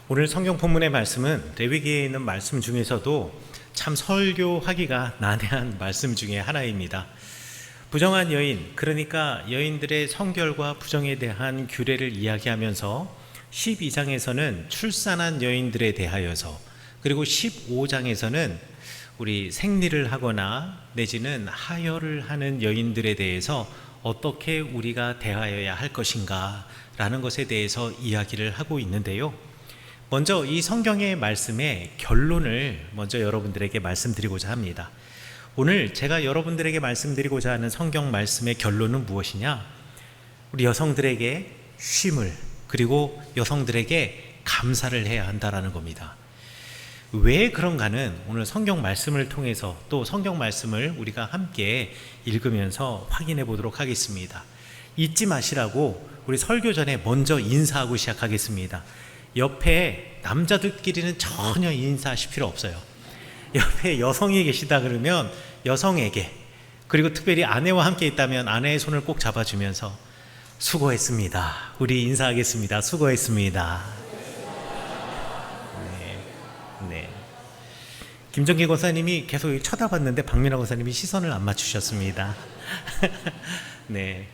오늘 성경 본문의 말씀은 레위기에 있는 말씀 중에서도 참 설교하기가 난해한 말씀 중에 하나입니다. 부정한 여인, 그러니까 여인들의 성결과 부정에 대한 규례를 이야기하면서 12장에서는 출산한 여인들에 대하여서, 그리고 15장에서는 우리 생리를 하거나 내지는 하혈을 하는 여인들에 대해서 어떻게 우리가 대하여야 할 것인가 라는 것에 대해서 이야기를 하고 있는데요. 먼저 이 성경의 말씀의 결론을 먼저 여러분들에게 말씀드리고자 합니다. 오늘 제가 여러분들에게 말씀드리고자 하는 성경 말씀의 결론은 무엇이냐? 우리 여성들에게 쉼을, 그리고 여성들에게 감사를 해야 한다라는 겁니다. 왜 그런가는 오늘 성경 말씀을 통해서, 또 성경 말씀을 우리가 함께 읽으면서 확인해 보도록 하겠습니다. 잊지 마시라고 우리 설교 전에 먼저 인사하고 시작하겠습니다. 옆에 남자들끼리는 전혀 인사하실 필요 없어요. 옆에 여성이 계시다 그러면 여성에게, 그리고 특별히 아내와 함께 있다면 아내의 손을 꼭 잡아주면서 수고했습니다, 우리 인사하겠습니다. 수고했습니다. 네. 김정기 권사님이 계속 쳐다봤는데 박민아 권사님이 시선을 안 맞추셨습니다. 네.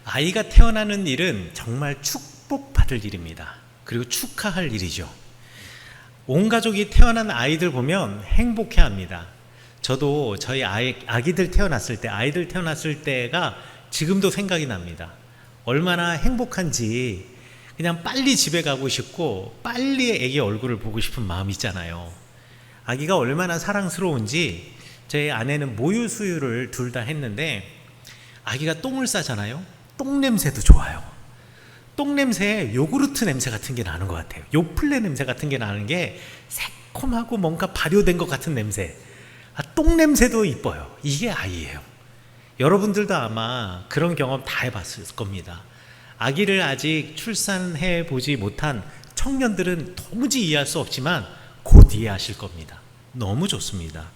아이가 태어나는 일은 정말 축복받을 일입니다. 그리고 축하할 일이죠. 온 가족이 태어난 아이들 보면 행복해합니다. 저도 저희 아이들 태어났을 때가 지금도 생각이 납니다. 얼마나 행복한지. 그냥 빨리 집에 가고 싶고 빨리 아기 얼굴을 보고 싶은 마음이 있잖아요. 아기가 얼마나 사랑스러운지. 제 아내는 모유 수유를 둘 다 했는데 아기가 똥을 싸잖아요. 똥 냄새도 좋아요. 똥 냄새에 요구르트 냄새 같은 게 나는 것 같아요. 요플레 냄새 같은 게 나는 게 새콤하고 뭔가 발효된 것 같은 냄새. 똥 냄새도 이뻐요. 이게 아이예요. 여러분들도 아마 그런 경험 다 해봤을 겁니다. 아기를 아직 출산해 보지 못한 청년들은 도무지 이해할 수 없지만 곧 이해하실 겁니다. 너무 좋습니다.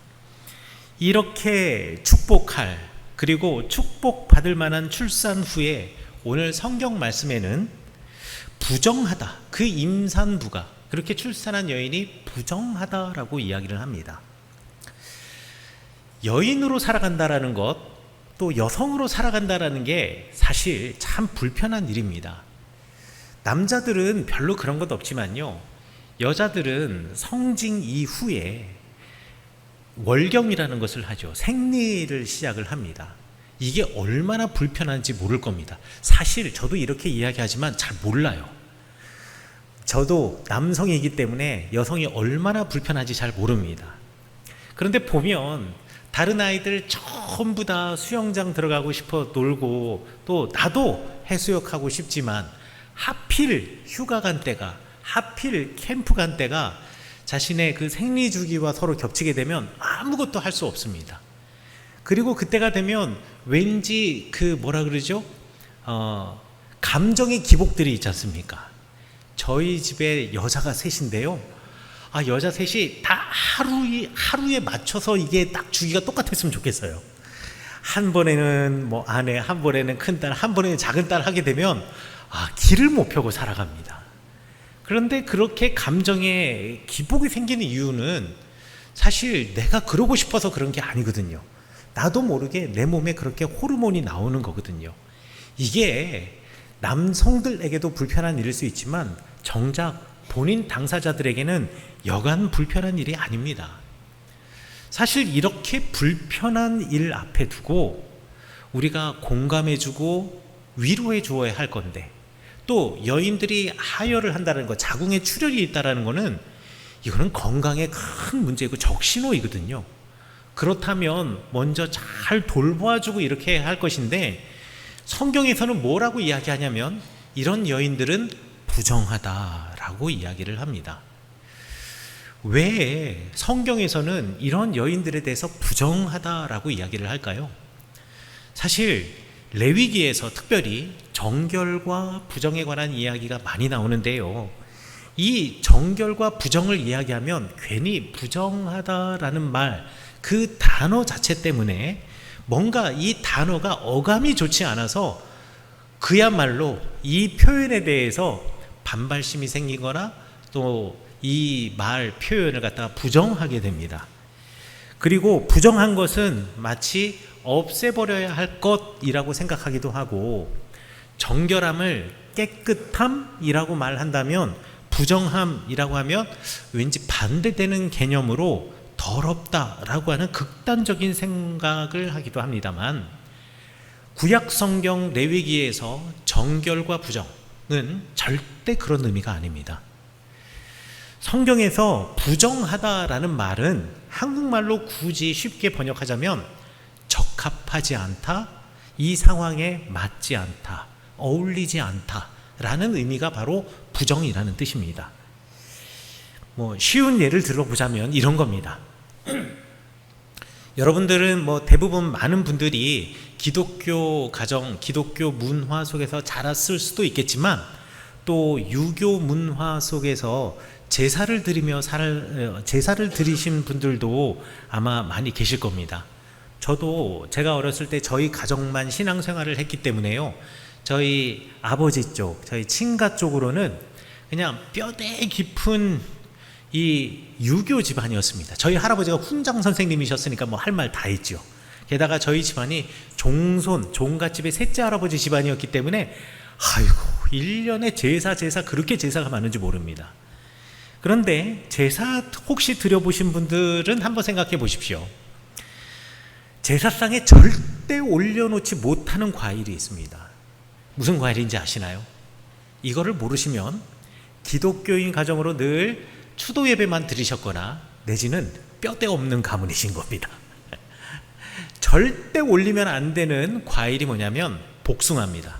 이렇게 축복할, 그리고 축복받을 만한 출산 후에 오늘 성경 말씀에는 부정하다, 그 임산부가, 그렇게 출산한 여인이 부정하다라고 이야기를 합니다. 여인으로 살아간다라는 것, 또 여성으로 살아간다라는 게 사실 참 불편한 일입니다. 남자들은 별로 그런 것 없지만요, 여자들은 성징 이후에 월경이라는 것을 하죠. 생리를 시작을 합니다. 이게 얼마나 불편한지 모를 겁니다. 사실 저도 이렇게 이야기하지만 잘 몰라요. 저도 남성이기 때문에 여성이 얼마나 불편한지 잘 모릅니다. 그런데 보면 다른 아이들 전부 다 수영장 들어가고 싶어 놀고, 또 나도 해수욕하고 싶지만 하필 휴가 간 때가, 하필 캠프 간 때가 자신의 그 생리 주기와 서로 겹치게 되면 아무것도 할 수 없습니다. 그리고 그때가 되면 왠지 감정의 기복들이 있지 않습니까? 저희 집에 여자가 셋인데요. 여자 셋이 다 하루에 맞춰서 이게 딱 주기가 똑같았으면 좋겠어요. 한 번에는 아내, 한 번에는 큰딸, 한 번에는 작은딸 하게 되면 길을 못 펴고 살아갑니다. 그런데 그렇게 감정에 기복이 생기는 이유는 사실 내가 그러고 싶어서 그런 게 아니거든요. 나도 모르게 내 몸에 그렇게 호르몬이 나오는 거거든요. 이게 남성들에게도 불편한 일일 수 있지만 정작 본인 당사자들에게는 여간 불편한 일이 아닙니다. 사실 이렇게 불편한 일 앞에 두고 우리가 공감해주고 위로해 주어야 할 건데, 또 여인들이 하혈을 한다는 것, 자궁에 출혈이 있다는 것은 이거는 건강에 큰 문제고 적신호이거든요. 그렇다면 먼저 잘 돌봐주고 이렇게 할 것인데, 성경에서는 뭐라고 이야기하냐면 이런 여인들은 부정하다라고 이야기를 합니다. 왜 성경에서는 이런 여인들에 대해서 부정하다라고 이야기를 할까요? 사실 레위기에서 특별히 정결과 부정에 관한 이야기가 많이 나오는데요, 이 정결과 부정을 이야기하면 괜히 부정하다라는 말, 그 단어 자체 때문에 뭔가 이 단어가 어감이 좋지 않아서 그야말로 이 표현에 대해서 반발심이 생기거나 또 이 말 표현을 갖다가 부정하게 됩니다. 그리고 부정한 것은 마치 없애버려야 할 것이라고 생각하기도 하고, 정결함을 깨끗함이라고 말한다면 부정함이라고 하면 왠지 반대되는 개념으로 더럽다라고 하는 극단적인 생각을 하기도 합니다만, 구약 성경 레위기에서 정결과 부정은 절대 그런 의미가 아닙니다. 성경에서 부정하다라는 말은 한국말로 굳이 쉽게 번역하자면 적합하지 않다, 이 상황에 맞지 않다, 어울리지 않다라는 의미가 바로 부정이라는 뜻입니다. 쉬운 예를 들어보자면 이런 겁니다. 여러분들은 대부분 많은 분들이 기독교 가정, 기독교 문화 속에서 자랐을 수도 있겠지만, 또 유교 문화 속에서 제사를 드리신 분들도 아마 많이 계실 겁니다. 저도 제가 어렸을 때 저희 가정만 신앙생활을 했기 때문에요, 저희 아버지 쪽, 저희 친가 쪽으로는 그냥 뼈대 깊은 이 유교 집안이었습니다. 저희 할아버지가 훈장 선생님이셨으니까 할 말 다 했죠. 게다가 저희 집안이 종갓집의 셋째 할아버지 집안이었기 때문에 1년에 제사 그렇게 제사가 많은지 모릅니다. 그런데 제사 혹시 드려보신 분들은 한번 생각해 보십시오. 제사상에 절대 올려놓지 못하는 과일이 있습니다. 무슨 과일인지 아시나요? 이거를 모르시면 기독교인 가정으로 늘 추도 예배만 드리셨거나 내지는 뼈대 없는 가문이신 겁니다. 절대 올리면 안 되는 과일이 뭐냐면 복숭아입니다.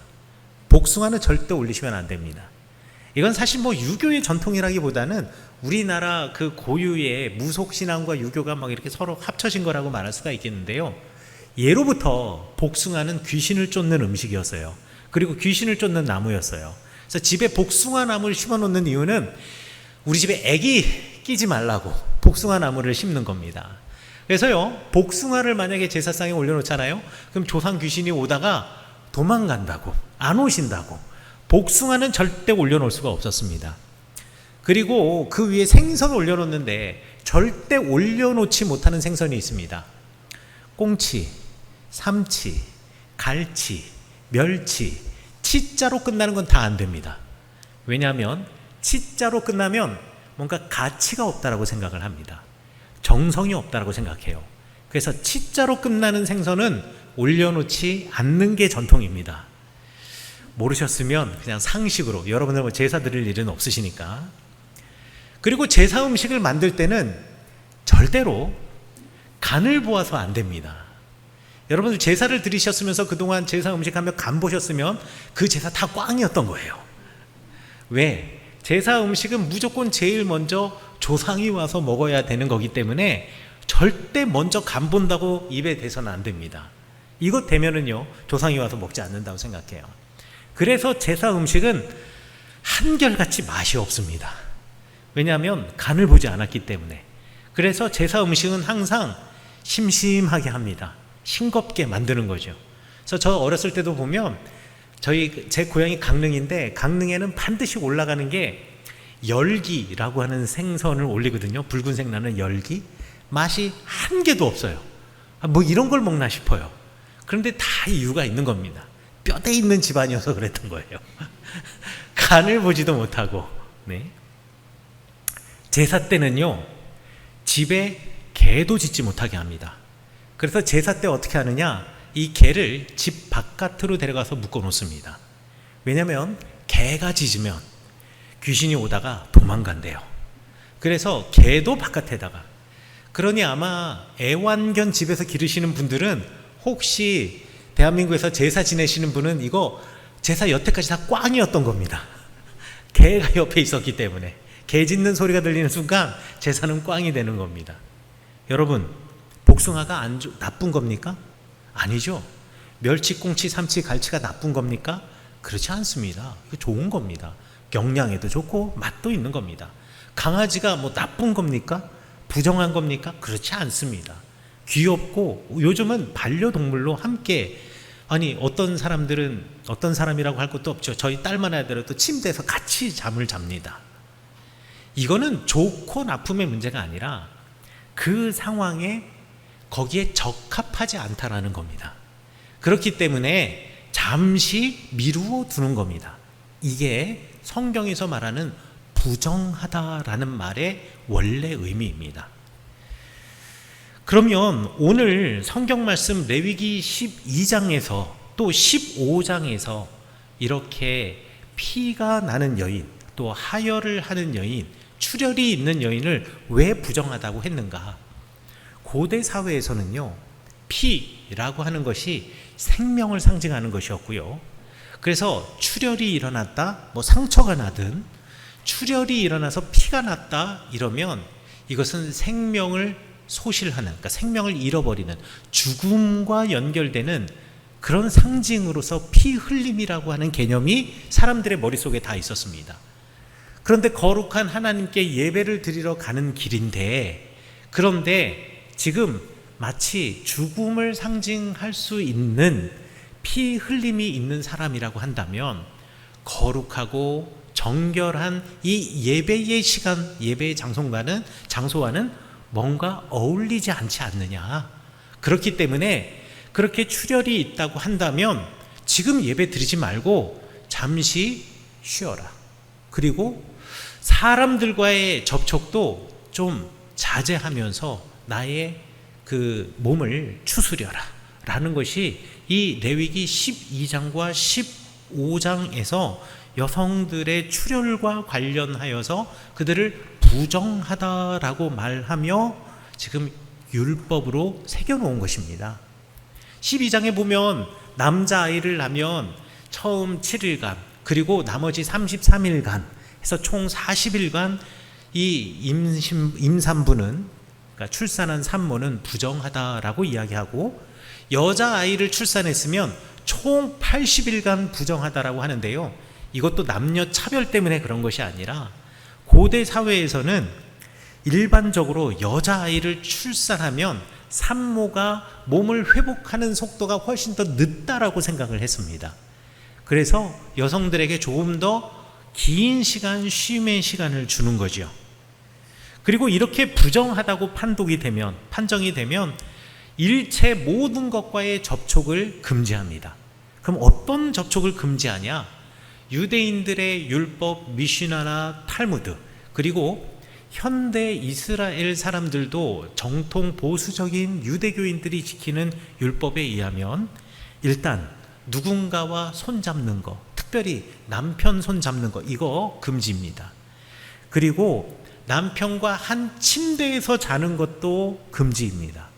복숭아는 절대 올리시면 안 됩니다. 이건 사실 유교의 전통이라기보다는 우리나라 그 고유의 무속신앙과 유교가 이렇게 서로 합쳐진 거라고 말할 수가 있겠는데요, 예로부터 복숭아는 귀신을 쫓는 음식이었어요. 그리고 귀신을 쫓는 나무였어요. 그래서 집에 복숭아 나무를 심어 놓는 이유는 우리 집에 애기 끼지 말라고 복숭아 나무를 심는 겁니다. 그래서요, 복숭아를 만약에 제사상에 올려놓잖아요, 그럼 조상 귀신이 오다가 도망간다고, 안 오신다고. 복숭아는 절대 올려놓을 수가 없었습니다. 그리고 그 위에 생선을 올려놓는데 절대 올려놓지 못하는 생선이 있습니다. 꽁치, 삼치, 갈치, 멸치, 치자로 끝나는 건 다 안 됩니다. 왜냐하면 치자로 끝나면 뭔가 가치가 없다라고 생각을 합니다. 정성이 없다라고 생각해요. 그래서 치자로 끝나는 생선은 올려놓지 않는 게 전통입니다. 모르셨으면 그냥 상식으로, 여러분들 제사 드릴 일은 없으시니까. 그리고 제사 음식을 만들 때는 절대로 간을 보아서 안 됩니다. 여러분들 제사를 드리셨으면서 그동안 제사 음식 하면 간 보셨으면 그 제사 다 꽝이었던 거예요. 왜? 제사 음식은 무조건 제일 먼저 조상이 와서 먹어야 되는 거기 때문에 절대 먼저 간 본다고 입에 대서는 안 됩니다. 이것 되면은요, 조상이 와서 먹지 않는다고 생각해요. 그래서 제사 음식은 한결같이 맛이 없습니다. 왜냐하면 간을 보지 않았기 때문에. 그래서 제사 음식은 항상 심심하게 합니다. 싱겁게 만드는 거죠. 그래서 저 어렸을 때도 보면 제 고향이 강릉인데, 강릉에는 반드시 올라가는 게 열기라고 하는 생선을 올리거든요. 붉은색 나는 열기. 맛이 한 개도 없어요. 이런 걸 먹나 싶어요. 그런데 다 이유가 있는 겁니다. 뼈대 있는 집안이어서 그랬던 거예요. 간을 보지도 못하고. 네. 제사 때는요, 집에 개도 짖지 못하게 합니다. 그래서 제사 때 어떻게 하느냐, 이 개를 집 바깥으로 데려가서 묶어 놓습니다. 왜냐하면 개가 짖으면 귀신이 오다가 도망간대요. 그래서 개도 바깥에다가. 그러니 아마 애완견 집에서 기르시는 분들은, 혹시 대한민국에서 제사 지내시는 분은 이거 제사 여태까지 다 꽝이었던 겁니다. 개가 옆에 있었기 때문에. 개 짖는 소리가 들리는 순간 제사는 꽝이 되는 겁니다. 여러분, 복숭아가 나쁜 겁니까? 아니죠. 멸치, 꽁치, 삼치, 갈치가 나쁜 겁니까? 그렇지 않습니다. 이거 좋은 겁니다. 영양에도 좋고 맛도 있는 겁니다. 강아지가 나쁜 겁니까? 부정한 겁니까? 그렇지 않습니다. 귀엽고 요즘은 반려동물로 함께 아니 어떤 사람들은 어떤 사람이라고 할 것도 없죠. 저희 딸만 하더라도 침대에서 같이 잠을 잡니다. 이거는 좋고 나쁨의 문제가 아니라 그 상황에 거기에 적합하지 않다라는 겁니다. 그렇기 때문에 잠시 미루어 두는 겁니다. 이게 성경에서 말하는 부정하다라는 말의 원래 의미입니다. 그러면 오늘 성경 말씀 레위기 12장에서 또 15장에서 이렇게 피가 나는 여인, 또 하혈을 하는 여인, 출혈이 있는 여인을 왜 부정하다고 했는가? 고대 사회에서는요, 피라고 하는 것이 생명을 상징하는 것이었고요. 그래서 출혈이 일어났다, 상처가 나든 출혈이 일어나서 피가 났다 이러면 이것은 생명을 소실하는, 그러니까 생명을 잃어버리는, 죽음과 연결되는 그런 상징으로서 피 흘림이라고 하는 개념이 사람들의 머릿속에 다 있었습니다. 그런데 거룩한 하나님께 예배를 드리러 가는 길인데, 그런데 지금 마치 죽음을 상징할 수 있는 피 흘림이 있는 사람이라고 한다면 거룩하고 정결한 이 예배의 시간, 예배의 장소와는 뭔가 어울리지 않지 않느냐. 그렇기 때문에 그렇게 출혈이 있다고 한다면 지금 예배 드리지 말고 잠시 쉬어라. 그리고 사람들과의 접촉도 좀 자제하면서 나의 그 몸을 추스려라 라는 것이 이 레위기 12장과 15장에서 여성들의 출혈과 관련하여서 그들을 부정하다라고 말하며 지금 율법으로 새겨놓은 것입니다. 12장에 보면 남자아이를 낳으면 처음 7일간 그리고 나머지 33일간 해서 총 40일간 이 임산부는, 그러니까 출산한 산모는 부정하다라고 이야기하고, 여자아이를 출산했으면 총 80일간 부정하다라고 하는데요, 이것도 남녀 차별 때문에 그런 것이 아니라 고대 사회에서는 일반적으로 여자아이를 출산하면 산모가 몸을 회복하는 속도가 훨씬 더 늦다라고 생각을 했습니다. 그래서 여성들에게 조금 더 긴 시간 쉼의 시간을 주는 거죠. 그리고 이렇게 부정하다고 판정이 되면 일체 모든 것과의 접촉을 금지합니다. 그럼 어떤 접촉을 금지하냐? 유대인들의 율법 미슈나나 탈무드, 그리고 현대 이스라엘 사람들도 정통 보수적인 유대교인들이 지키는 율법에 의하면 일단 누군가와 손잡는 거, 특별히 남편 손잡는 거, 이거 금지입니다. 그리고 남편과 한 침대에서 자는 것도 금지입니다.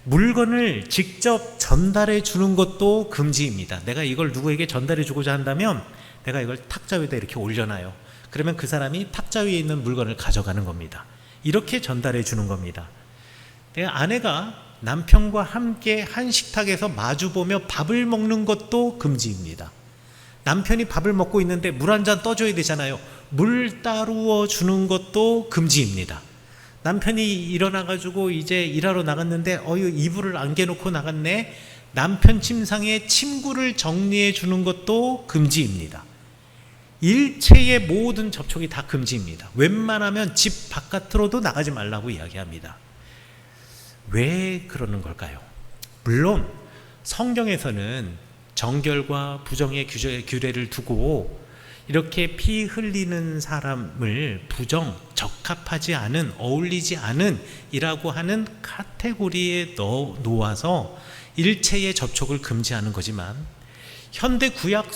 물건을 직접 전달해 주는 것도 금지입니다. 내가 이걸 누구에게 전달해 주고자 한다면 내가 이걸 탁자 위에다 이렇게 올려놔요. 그러면 그 사람이 탁자 위에 있는 물건을 가져가는 겁니다. 이렇게 전달해 주는 겁니다. 내가 아내가 남편과 함께 한 식탁에서 마주보며 밥을 먹는 것도 금지입니다. 남편이 밥을 먹고 있는데 물 한 잔 떠줘야 되잖아요. 물 따루어 주는 것도 금지입니다. 남편이 일어나가지고 이제 일하러 나갔는데 이불을 안겨놓고 나갔네. 남편 침상에 침구를 정리해 주는 것도 금지입니다. 일체의 모든 접촉이 다 금지입니다. 웬만하면 집 바깥으로도 나가지 말라고 이야기합니다. 왜 그러는 걸까요? 물론 성경에서는 정결과 부정의 규례를 두고 이렇게 피 흘리는 사람을 적합하지 않은, 어울리지 않은 이라고 하는 카테고리에 놓아서 일체의 접촉을 금지하는 거지만, 현대의 구약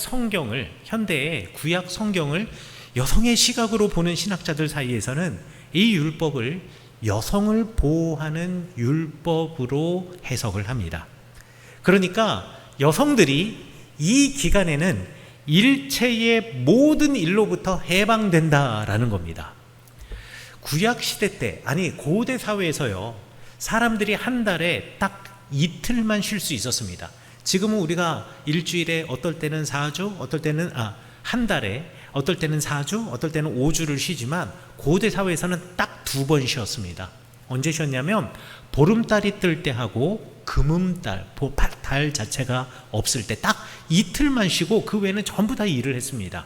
성경을 여성의 시각으로 보는 신학자들 사이에서는 이 율법을 여성을 보호하는 율법으로 해석을 합니다. 그러니까 여성들이 이 기간에는 일체의 모든 일로부터 해방된다라는 겁니다. 구약 시대 때, 고대 사회에서요, 사람들이 한 달에 딱 이틀만 쉴 수 있었습니다. 지금은 우리가 일주일에 어떨 때는 4주, 어떨 때는 한 달에 어떨 때는 4주, 어떨 때는 5주를 쉬지만 고대 사회에서는 딱 2번 쉬었습니다. 언제 쉬었냐면 보름달이 뜰 때 하고 금음달, 달 자체가 없을 때 딱 이틀만 쉬고 그 외에는 전부 다 일을 했습니다.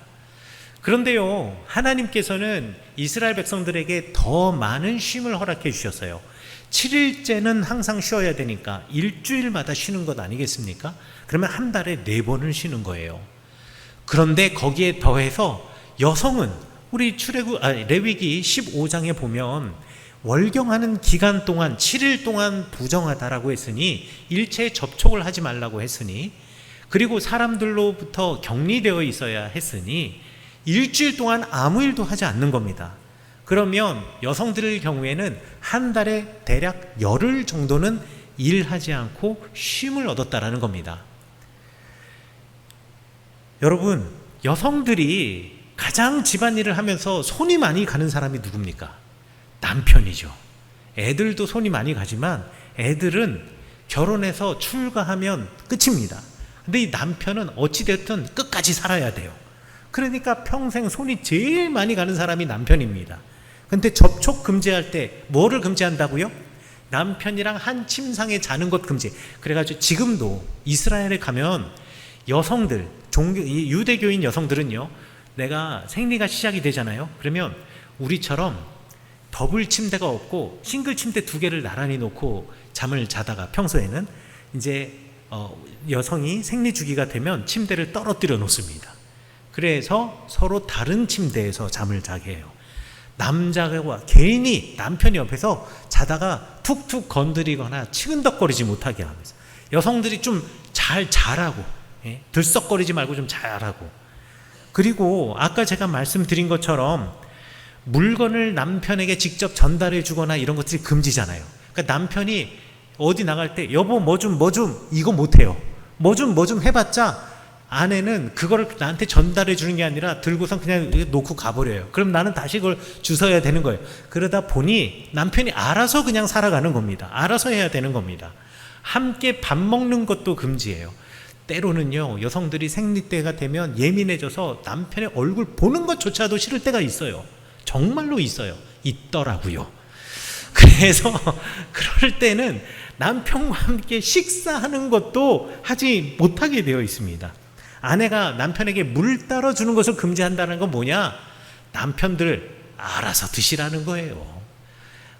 그런데요, 하나님께서는 이스라엘 백성들에게 더 많은 쉼을 허락해 주셨어요. 7일째는 항상 쉬어야 되니까 일주일마다 쉬는 것 아니겠습니까? 그러면 한 달에 4번을 쉬는 거예요. 그런데 거기에 더해서 여성은 우리 레위기 15장에 보면 월경하는 기간 동안 7일 동안 부정하다라고 했으니 일체 접촉을 하지 말라고 했으니, 그리고 사람들로부터 격리되어 있어야 했으니 일주일 동안 아무 일도 하지 않는 겁니다. 그러면 여성들의 경우에는 한 달에 대략 열흘 정도는 일하지 않고 쉼을 얻었다라는 겁니다. 여러분, 여성들이 가장 집안일을 하면서 손이 많이 가는 사람이 누굽니까? 남편이죠. 애들도 손이 많이 가지만 애들은 결혼해서 출가하면 끝입니다. 근데 이 남편은 어찌됐든 끝까지 살아야 돼요. 그러니까 평생 손이 제일 많이 가는 사람이 남편입니다. 근데 접촉 금지할 때 뭐를 금지한다고요? 남편이랑 한 침상에 자는 것 금지. 그래가지고 지금도 이스라엘에 가면 여성들, 유대교인 여성들은요, 내가 생리가 시작이 되잖아요. 그러면 우리처럼 더블 침대가 없고 싱글 침대 2개를 나란히 놓고 잠을 자다가 평소에는 이제 여성이 생리 주기가 되면 침대를 떨어뜨려 놓습니다. 그래서 서로 다른 침대에서 잠을 자게 해요. 남자가 괜히 남편이 옆에서 자다가 툭툭 건드리거나 치근덕거리지 못하게 하면서 여성들이 좀 잘 자라고, 들썩거리지 말고 좀 자라고. 그리고 아까 제가 말씀드린 것처럼 물건을 남편에게 직접 전달해 주거나 이런 것들이 금지잖아요. 그러니까 남편이 어디 나갈 때 여보 뭐 좀 이거 못해요. 뭐 좀 해봤자 아내는 그거를 나한테 전달해 주는 게 아니라 들고선 그냥 놓고 가버려요. 그럼 나는 다시 그걸 주워야 되는 거예요. 그러다 보니 남편이 알아서 그냥 살아가는 겁니다. 알아서 해야 되는 겁니다. 함께 밥 먹는 것도 금지예요. 때로는요, 여성들이 생리 때가 되면 예민해져서 남편의 얼굴 보는 것조차도 싫을 때가 있어요. 정말로 있더라고요. 그래서 그럴 때는 남편과 함께 식사하는 것도 하지 못하게 되어 있습니다. 아내가 남편에게 물 따라주는 것을 금지한다는 건 뭐냐? 남편들 알아서 드시라는 거예요.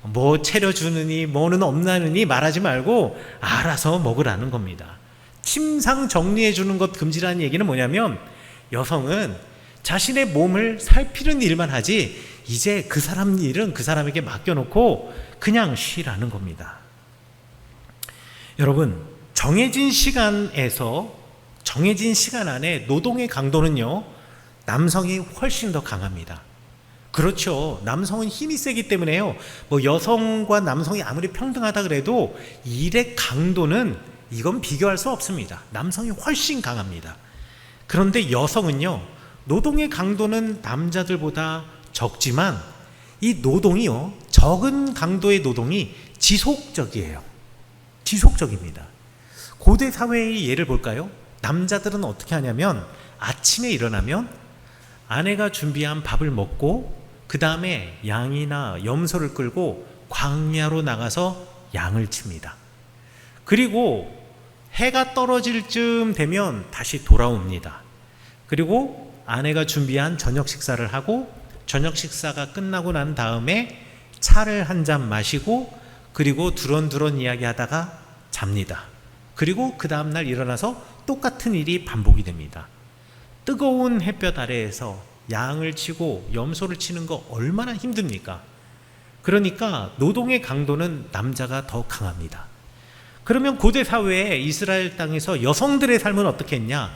뭐 차려주느니 뭐는 없나느니 말하지 말고 알아서 먹으라는 겁니다. 침상 정리해 주는 것 금지라는 얘기는 뭐냐면 여성은 자신의 몸을 살피는 일만 하지 이제 그 사람 일은 그 사람에게 맡겨놓고 그냥 쉬라는 겁니다. 여러분, 정해진 시간 안에 노동의 강도는요, 남성이 훨씬 더 강합니다. 그렇죠. 남성은 힘이 세기 때문에요. 뭐 여성과 남성이 아무리 평등하다 그래도 일의 강도는 이건 비교할 수 없습니다. 남성이 훨씬 강합니다. 그런데 여성은요, 노동의 강도는 남자들보다 적지만 이 노동이요, 적은 강도의 노동이 지속적이에요. 지속적입니다. 고대 사회의 예를 볼까요? 남자들은 어떻게 하냐면 아침에 일어나면 아내가 준비한 밥을 먹고 그 다음에 양이나 염소를 끌고 광야로 나가서 양을 칩니다. 그리고 해가 떨어질 쯤 되면 다시 돌아옵니다. 그리고 아내가 준비한 저녁 식사를 하고 저녁 식사가 끝나고 난 다음에 차를 한 잔 마시고 그리고 두런두런 이야기하다가 잡니다. 그리고 그 다음날 일어나서 똑같은 일이 반복이 됩니다. 뜨거운 햇볕 아래에서 양을 치고 염소를 치는 거 얼마나 힘듭니까? 그러니까 노동의 강도는 남자가 더 강합니다. 그러면 고대 사회에 이스라엘 땅에서 여성들의 삶은 어떻게 했냐?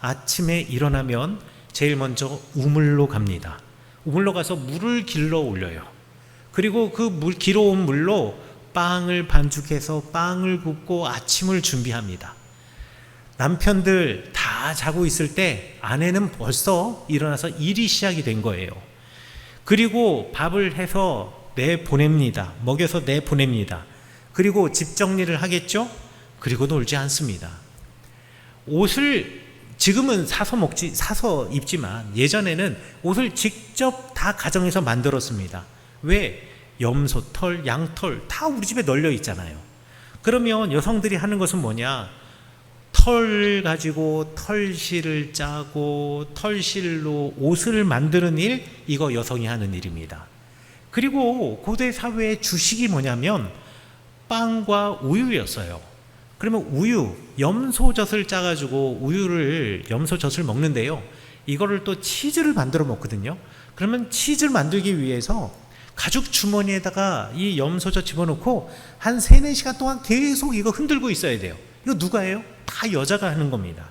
아침에 일어나면 제일 먼저 우물로 갑니다. 우물로 가서 물을 길러 올려요. 그리고 그 길어온 물로 빵을 반죽해서 빵을 굽고 아침을 준비합니다. 남편들 다 자고 있을 때 아내는 벌써 일어나서 일이 시작이 된 거예요. 그리고 밥을 해서 내보냅니다. 먹여서 내보냅니다. 그리고 집 정리를 하겠죠? 그리고 놀지 않습니다. 옷을 지금은 사서 입지만 예전에는 옷을 직접 다 가정에서 만들었습니다. 왜? 염소 털, 양털 다 우리 집에 널려 있잖아요. 그러면 여성들이 하는 것은 뭐냐? 털을 가지고 털실을 짜고 털실로 옷을 만드는 일, 이거 여성이 하는 일입니다. 그리고 고대 사회의 주식이 뭐냐면 빵과 우유였어요. 그러면 우유, 염소젖을 짜가지고 염소젖을 먹는데요. 이거를 또 치즈를 만들어 먹거든요. 그러면 치즈를 만들기 위해서 가죽 주머니에다가 이 염소젖 집어넣고 한 3-4시간 동안 계속 이거 흔들고 있어야 돼요. 이거 누가 해요? 다 여자가 하는 겁니다.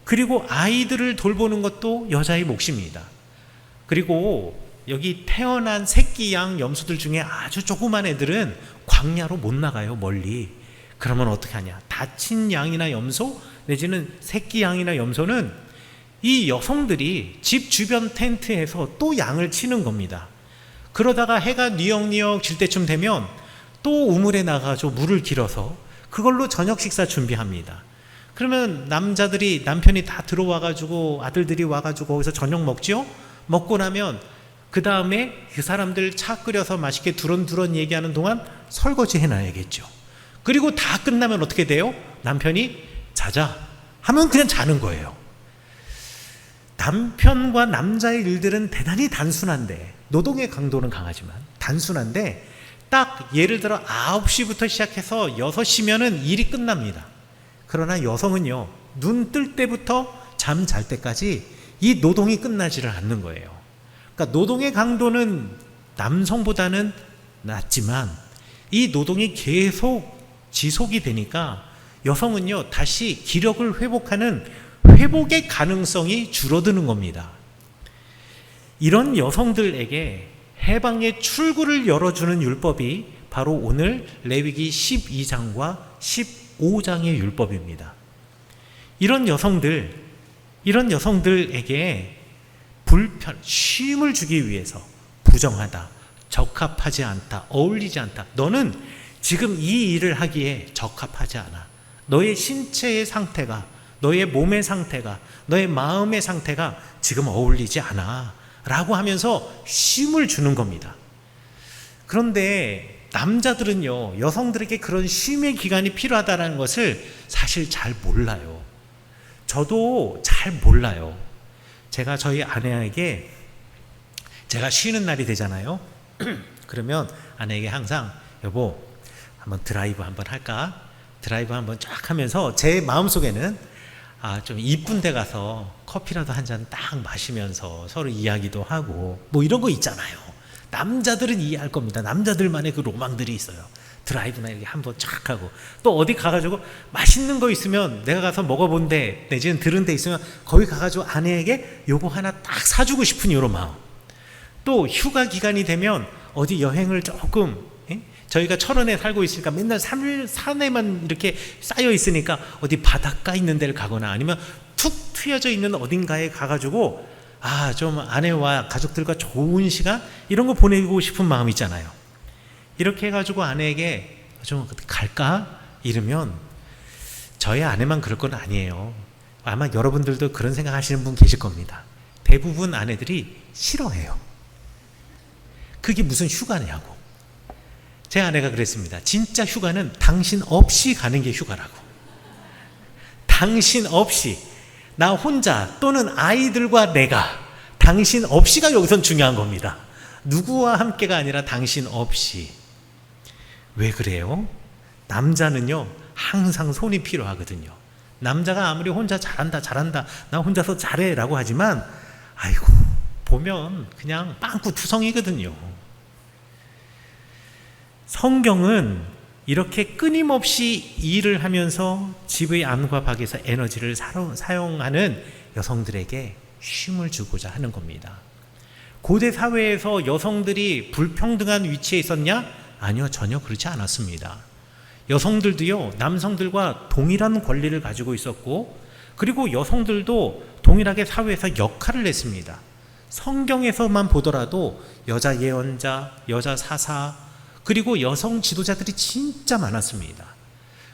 그리고 아이들을 돌보는 것도 여자의 몫입니다. 그리고 여기 태어난 새끼 양 염소들 중에 아주 조그만 애들은 광야로 못 나가요, 멀리. 그러면 어떻게 하냐? 다친 양이나 염소 내지는 새끼 양이나 염소는 이 여성들이 집 주변 텐트에서 또 양을 치는 겁니다. 그러다가 해가 뉘역뉘역 질 때쯤 되면 또 우물에 나가서 물을 길어서 그걸로 저녁 식사 준비합니다. 그러면 남편이 다 들어와가지고 아들들이 와가지고 거기서 저녁 먹죠? 먹고 나면 그 다음에 그 사람들 차 끓여서 맛있게 두런두런 얘기하는 동안 설거지 해놔야겠죠. 그리고 다 끝나면 어떻게 돼요? 남편이 자자 하면 그냥 자는 거예요. 남편과 남자의 일들은 대단히 단순한데, 노동의 강도는 강하지만 단순한데, 딱 예를 들어 9시부터 시작해서 6시면은 일이 끝납니다. 그러나 여성은요, 눈 뜰 때부터 잠 잘 때까지 이 노동이 끝나지를 않는 거예요. 그러니까 노동의 강도는 남성보다는 낮지만 이 노동이 계속 지속이 되니까 여성은요, 다시 기력을 회복하는 회복의 가능성이 줄어드는 겁니다. 이런 여성들에게 해방의 출구를 열어주는 율법이 바로 오늘 레위기 12장과 15장의 율법입니다. 이런 여성들에게 쉼을 주기 위해서 부정하다, 적합하지 않다, 어울리지 않다. 너는 지금 이 일을 하기에 적합하지 않아. 너의 신체의 상태가, 너의 몸의 상태가, 너의 마음의 상태가 지금 어울리지 않아 라고 하면서 쉼을 주는 겁니다. 그런데 남자들은요, 여성들에게 그런 쉼의 기간이 필요하다는 것을 사실 잘 몰라요. 저도 잘 몰라요. 제가 저희 아내에게, 제가 쉬는 날이 되잖아요. 그러면 아내에게 항상 여보 한번 드라이브 한번 할까? 드라이브 한번 쫙 하면서 제 마음속에는 좀 이쁜 데 가서 커피라도 한 잔 딱 마시면서 서로 이야기도 하고 뭐 이런 거 있잖아요. 남자들은 이해할 겁니다. 남자들만의 그 로망들이 있어요. 드라이브나 이렇게 한번 쫙 하고, 또 어디 가가지고 맛있는 거 있으면 내가 가서 먹어본 데 내지는 들은 데 있으면 거기 가가지고 아내에게 요거 하나 딱 사주고 싶은 이런 마음. 또 휴가 기간이 되면 어디 여행을 조금, 저희가 철원에 살고 있으니까 맨날 산에만 이렇게 쌓여 있으니까 어디 바닷가 있는 데를 가거나 아니면 툭 트여져 있는 어딘가에 가가지고 좀 아내와 가족들과 좋은 시간 이런 거 보내고 싶은 마음 있잖아요. 이렇게 해가지고 아내에게 좀 갈까? 이러면 저희 아내만 그럴 건 아니에요. 아마 여러분들도 그런 생각 하시는 분 계실 겁니다. 대부분 아내들이 싫어해요. 그게 무슨 휴가냐고. 제 아내가 그랬습니다. 진짜 휴가는 당신 없이 가는 게 휴가라고. 당신 없이, 나 혼자 또는 아이들과 내가, 당신 없이가 여기선 중요한 겁니다. 누구와 함께가 아니라 당신 없이. 왜 그래요? 남자는요, 항상 손이 필요하거든요. 남자가 아무리 혼자 잘한다 나 혼자서 잘해 라고 하지만 아이고 보면 그냥 빵꾸 투성이거든요. 성경은 이렇게 끊임없이 일을 하면서 집의 안과 밖에서 에너지를 사용하는 여성들에게 쉼을 주고자 하는 겁니다. 고대 사회에서 여성들이 불평등한 위치에 있었냐? 아니요, 전혀 그렇지 않았습니다. 여성들도요, 남성들과 동일한 권리를 가지고 있었고, 그리고 여성들도 동일하게 사회에서 역할을 했습니다. 성경에서만 보더라도 여자 예언자, 여자 사사, 그리고 여성 지도자들이 진짜 많았습니다.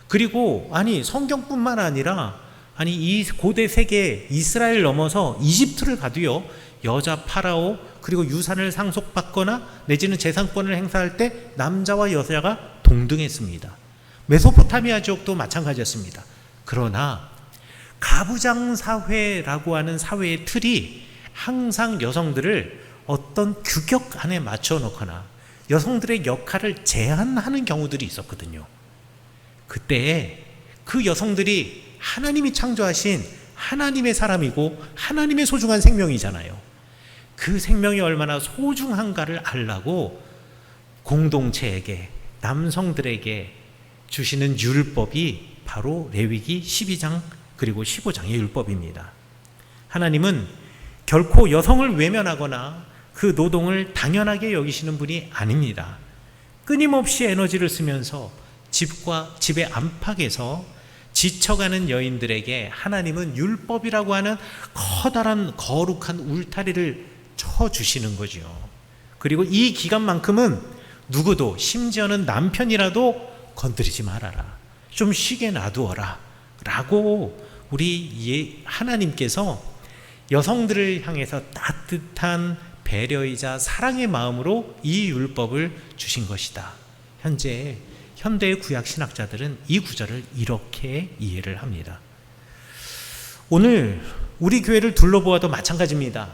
그리고 성경뿐만 아니라 이 고대 세계 이스라엘 넘어서 이집트를 가도요, 여자 파라오, 그리고 유산을 상속받거나 내지는 재산권을 행사할 때 남자와 여자가 동등했습니다. 메소포타미아 지역도 마찬가지였습니다. 그러나 가부장 사회라고 하는 사회의 틀이 항상 여성들을 어떤 규격 안에 맞춰 놓거나 여성들의 역할을 제한하는 경우들이 있었거든요. 그때 그 여성들이 하나님이 창조하신 하나님의 사람이고 하나님의 소중한 생명이잖아요. 그 생명이 얼마나 소중한가를 알라고 공동체에게, 남성들에게 주시는 율법이 바로 레위기 12장 그리고 15장의 율법입니다. 하나님은 결코 여성을 외면하거나 그 노동을 당연하게 여기시는 분이 아닙니다. 끊임없이 에너지를 쓰면서 집의 안팎에서 지쳐가는 여인들에게 하나님은 율법이라고 하는 커다란 거룩한 울타리를 쳐주시는 거죠. 그리고 이 기간만큼은 누구도, 심지어는 남편이라도 건드리지 말아라, 좀 쉬게 놔두어라 라고 우리 하나님께서 여성들을 향해서 따뜻한 배려이자 사랑의 마음으로 이 율법을 주신 것이다. 현대의 구약 신학자들은 이 구절을 이렇게 이해를 합니다. 오늘 우리 교회를 둘러보아도 마찬가지입니다.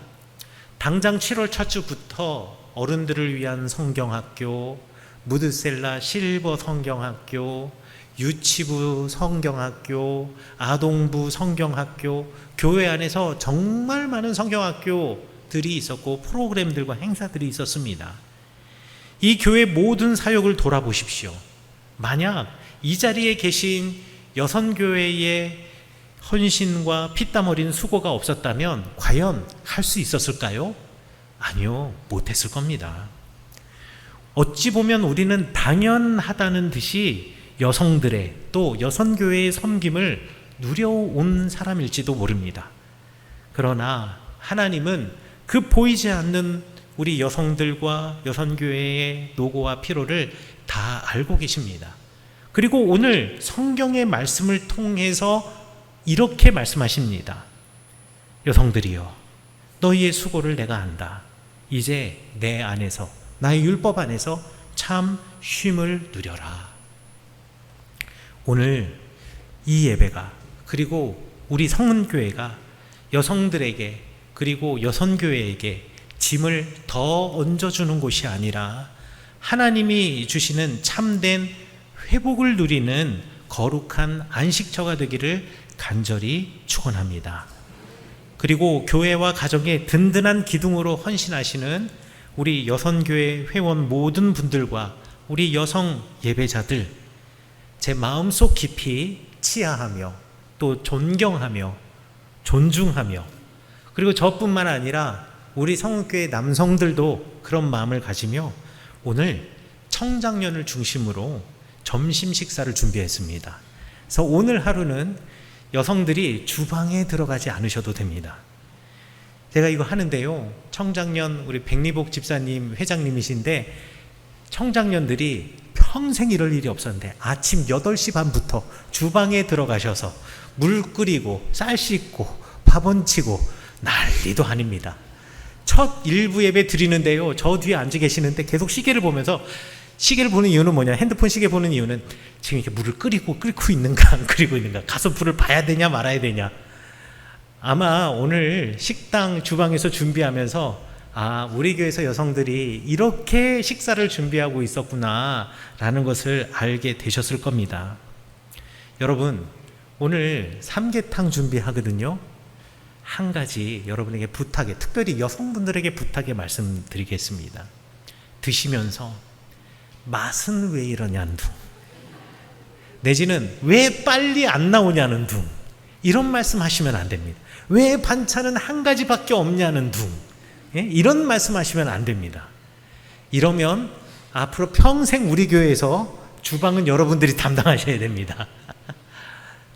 당장 7월 첫 주부터 어른들을 위한 성경학교, 무드셀라 실버 성경학교, 유치부 성경학교, 아동부 성경학교, 교회 안에서 정말 많은 성경학교들이 있었고 프로그램들과 행사들이 있었습니다. 이 교회 모든 사역을 돌아보십시오. 만약 이 자리에 계신 여선교회의 헌신과 피땀 어린 수고가 없었다면 과연 할 수 있었을까요? 아니요, 못했을 겁니다. 어찌 보면 우리는 당연하다는 듯이 여성들의 또 여선교회의 섬김을 누려온 사람일지도 모릅니다. 그러나 하나님은 그 보이지 않는 우리 여성들과 여선교회의 노고와 피로를 다 알고 계십니다. 그리고 오늘 성경의 말씀을 통해서 이렇게 말씀하십니다. 여성들이여, 너희의 수고를 내가 안다. 이제 내 안에서, 나의 율법 안에서 참 쉼을 누려라. 오늘 이 예배가, 그리고 우리 성문교회가 여성들에게 그리고 여선교회에게 짐을 더 얹어주는 곳이 아니라 하나님이 주시는 참된 회복을 누리는 거룩한 안식처가 되기를 간절히 축원합니다. 그리고 교회와 가정의 든든한 기둥으로 헌신하시는 우리 여선교회 회원 모든 분들과 우리 여성 예배자들, 제 마음속 깊이 치하하며 또 존경하며 존중하며, 그리고 저뿐만 아니라 우리 성교회 남성들도 그런 마음을 가지며 오늘 청장년을 중심으로 점심 식사를 준비했습니다. 그래서 오늘 하루는 여성들이 주방에 들어가지 않으셔도 됩니다. 제가 이거 하는데요, 청장년 우리 백리복 집사님 회장님이신데 청장년들이 평생 이럴 일이 없었는데 아침 8시 반부터 주방에 들어가셔서 물 끓이고 쌀 씻고 밥 얹히고 난리도 아닙니다. 첫 일부 예배 드리는데요, 저 뒤에 앉아 계시는데 계속 시계를 보면서, 시계를 보는 이유는 뭐냐, 핸드폰 시계 보는 이유는 지금 이렇게 물을 끓이고 있는가 안 끓이고 있는가, 가서 불을 봐야 되냐 말아야 되냐. 아마 오늘 식당 주방에서 준비하면서 우리 교회에서 여성들이 이렇게 식사를 준비하고 있었구나 라는 것을 알게 되셨을 겁니다. 여러분, 오늘 삼계탕 준비하거든요. 한 가지 여러분에게 부탁에, 특별히 여성분들에게 부탁에 말씀드리겠습니다. 드시면서 맛은 왜 이러냐는 둥, 내지는 왜 빨리 안 나오냐는 둥, 이런 말씀 하시면 안 됩니다. 왜 반찬은 한 가지밖에 없냐는 둥, 이런 말씀 하시면 안 됩니다. 이러면 앞으로 평생 우리 교회에서 주방은 여러분들이 담당하셔야 됩니다.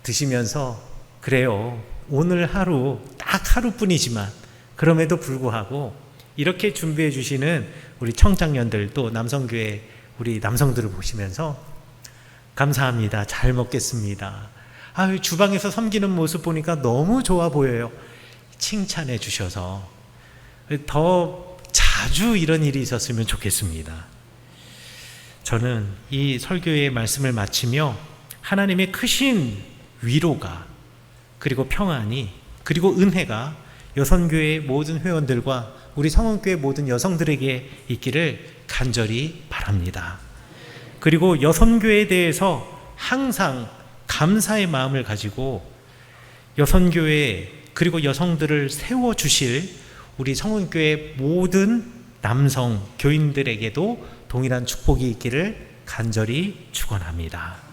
드시면서, 그래요, 오늘 하루 딱 하루뿐이지만 그럼에도 불구하고 이렇게 준비해 주시는 우리 청장년들, 또 남성교회 우리 남성들을 보시면서 감사합니다, 잘 먹겠습니다, 주방에서 섬기는 모습 보니까 너무 좋아 보여요, 칭찬해 주셔서 더 자주 이런 일이 있었으면 좋겠습니다. 저는 이 설교의 말씀을 마치며 하나님의 크신 위로가, 그리고 평안이, 그리고 은혜가 여선교회 모든 회원들과 우리 성원교회 모든 여성들에게 있기를 간절히 바랍니다. 그리고 여선교회에 대해서 항상 감사의 마음을 가지고 여선교회 그리고 여성들을 세워주실 우리 성원교회 모든 남성 교인들에게도 동일한 축복이 있기를 간절히 축원합니다.